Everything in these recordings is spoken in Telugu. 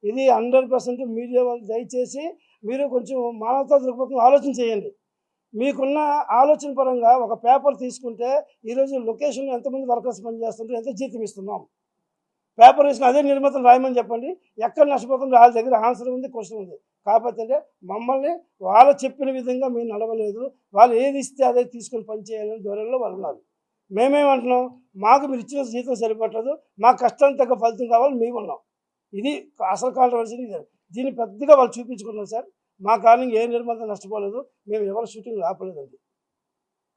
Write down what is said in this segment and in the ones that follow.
ఇది 100% మీడియా వాళ్ళు దయచేసి మీరు కొంచెం మానవతా దృక్పథం ఆలోచన చేయండి. మీకున్న ఆలోచన పరంగా ఒక పేపర్ తీసుకుంటే ఈరోజు లొకేషన్‌లో ఎంతమంది వర్కర్స్ పనిచేస్తుంటారు, ఎంత జీతం ఇస్తున్నాం. పేపర్ తీసుకొని అదే నిర్మాతను రాయమని చెప్పండి. ఎక్కడ నష్టపోతుందో వాళ్ళ దగ్గర ఆన్సర్ ఉంది, క్వశ్చన్ ఉంది. కాకపోతే మమ్మల్ని వాళ్ళు చెప్పిన విధంగా మేము నడవలేదు. వాళ్ళు ఏది ఇస్తే అదే తీసుకొని పని చేయాలని ధోరణిలో వాళ్ళు ఉన్నారు. మేమేమంటున్నాం, మాకు మీరు ఇచ్చిన జీతం సరిపట్టదు, మా కష్టానికి తగ్గ ఫలితం కావాలి మేమున్నాం. ఇది అసలు కాంట్రవర్సీ ఇదే. దీన్ని పెద్దగా వాళ్ళు చూపించుకున్నారు సార్. మా కారణంగా ఏ నిర్మాత నష్టపోలేదు, మేము ఎవరు షూటింగ్ ఆపలేదండి.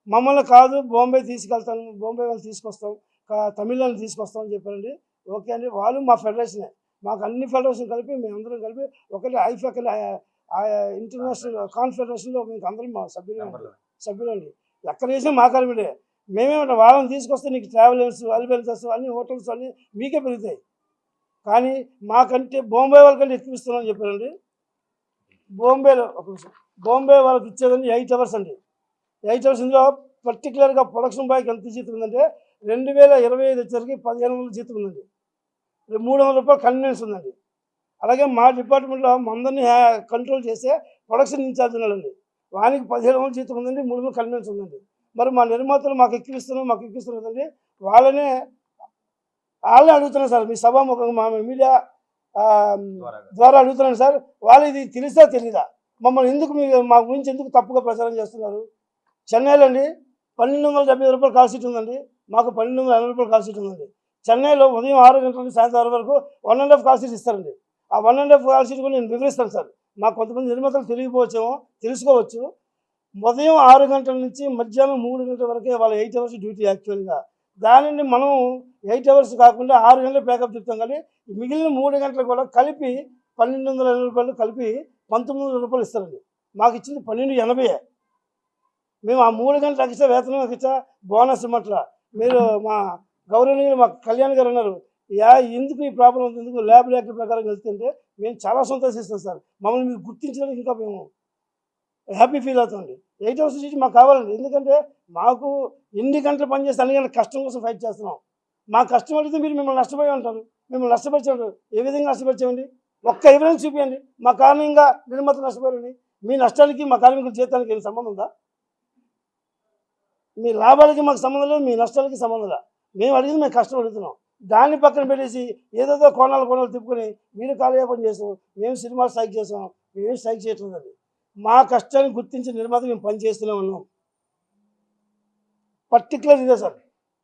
మమ్మల్ని కాదు బాంబే తీసుకెళ్తాను, బాంబే వాళ్ళు తీసుకొస్తాం, తమిళనాడు తీసుకొస్తాం అని చెప్పారండి. ఓకే అండి, వాళ్ళు మా ఫెడరేషనే. మాకు అన్ని ఫెడరేషన్ కలిపి మేమందరం కలిపి ఒకటి ఐఫాక్ ఇంటర్నేషనల్ కాన్ఫెడరేషన్లో మేము అందరం మా సభ్యులండి. ఎక్కడ చేసినా మా కార్మికుడే. మేమేమంటాం, వాళ్ళని తీసుకొస్తే నీకు ట్రావెలర్స్, అలివెన్సెస్ అన్ని హోటల్స్ అన్నీ మీకే పెరుగుతాయి, కానీ మాకంటే బాంబే వాళ్ళకంటే ఎక్కువ ఇస్తున్నామని చెప్పారండి. బాంబేలో బాంబే వాళ్ళకి ఇచ్చేదండి 8 అవర్స్ అండి. 8 అవర్స్. ఇందులో పర్టికులర్గా ప్రొడక్షన్ బాయ్కి ఎంత జీతం ఉందంటే 2025 వచ్చేసరికి 1500 జీతం ఉందండి. 300 రూపాయలు కన్వీనియన్స్ ఉందండి. అలాగే మా డిపార్ట్మెంట్లో మందరిని కంట్రోల్ చేసే ప్రొడక్షన్ ఇన్ఛార్జ్ ఉన్నాడండి. వానికి 1700 జీతం ఉందండి, 300 కన్వీనియన్స్ ఉందండి. మరి మా నిర్మాతలు మాకు ఎక్కిస్తున్నారు కదండి. వాళ్ళనే అడుగుతున్నాను సార్, మీ సభాముఖంగా మా మీడియా ద్వారా అడుగుతున్నాను సార్. వాళ్ళు ఇది తెలుసా తెలీదా, మమ్మల్ని ఎందుకు మా గురించి ఎందుకు తప్పుగా ప్రచారం చేస్తున్నారు? చెన్నైలో అండి 1275 రూపాయలు కాల్ షీట్ ఉందండి, మాకు 1280 రూపాయలు కాల్ షీట్ ఉందండి. చెన్నైలో ఉదయం 6 గంటల నుండి సాయంత్రం 6 వరకు 1.5 కాల్ షీట్ ఇస్తారండి. ఆ 1.5 కాల్ షీట్ కూడా నేను వివరిస్తాను సార్. మాకు కొంతమంది నిర్మాతలు తెలియకపోవచ్చేమో, తెలుసుకోవచ్చు. ఉదయం 6 గంటల నుంచి మధ్యాహ్నం 3 గంటల వరకే వాళ్ళ 8 అవర్స్ డ్యూటీ యాక్చువల్గా. దానిని మనం 8 అవర్స్ కాకుండా 6 గంటలు ప్యాకప్ చెప్తాం, కానీ మిగిలిన 3 గంటలు కూడా కలిపి 1280 రూపాయలు కలిపి 1900 రూపాయలు ఇస్తారండి. మాకు ఇచ్చింది 1280. మేము ఆ 3 గంటలు ఎక్స్ట్రా వేతనం ఎక్స్ట్రా బోనస్ ఇవ్వట్లా. మీరు మా గౌరవనీయులు మా కళ్యాణ్ గారు అన్నారు, ఎందుకు ఈ ప్రాబ్లం ఉంది, ఎందుకు ల్యాబ్ యాక్ట్ ప్రకారం వెళ్తుంటే మేము చాలా సంతోషిస్తాం సార్. మమ్మల్ని మీరు గుర్తించడానికి ఇంకా మేము హ్యాపీ ఫీల్ అవుతుంది. 8 అవర్స్ సీట్ మాకు కావాలండి. ఎందుకంటే మాకు ఎన్ని గంటలు పనిచేస్తే అన్ని గంటల కష్టం కోసం ఫైట్ చేస్తున్నాం. మా కష్టం అడిగితే మీరు మిమ్మల్ని నష్టపోయి ఉంటారు. మిమ్మల్ని నష్టపరిచారు. ఏ విధంగా నష్టపరిచామండి? ఒక్క ఎవిడెన్స్ చూపించండి మా కారణంగా నిర్మాత నష్టపోయారని. మీ నష్టానికి మా కార్మికుల జీతానికి ఏమి సంబంధం ఉందా? మీ లాభాలకి మాకు సంబంధం లేదు, మీ నష్టాలకి సంబంధం లేదు. మేము అడిగింది మేము కష్టం అడుగుతున్నాం. దాన్ని పక్కన పెట్టేసి ఏదేదో కోణాలు తిప్పుకొని మీరు కాలయాపన చేసాం, మేము సినిమా స్ట్రైక్ చేసాం, మేమేం స్ట్రైక్ చేయట్లేదండి. మా కష్టాన్ని గుర్తించి నిర్మాత మేము పనిచేస్తూనే ఉన్నాం. పర్టికులర్ ఇదే సార్.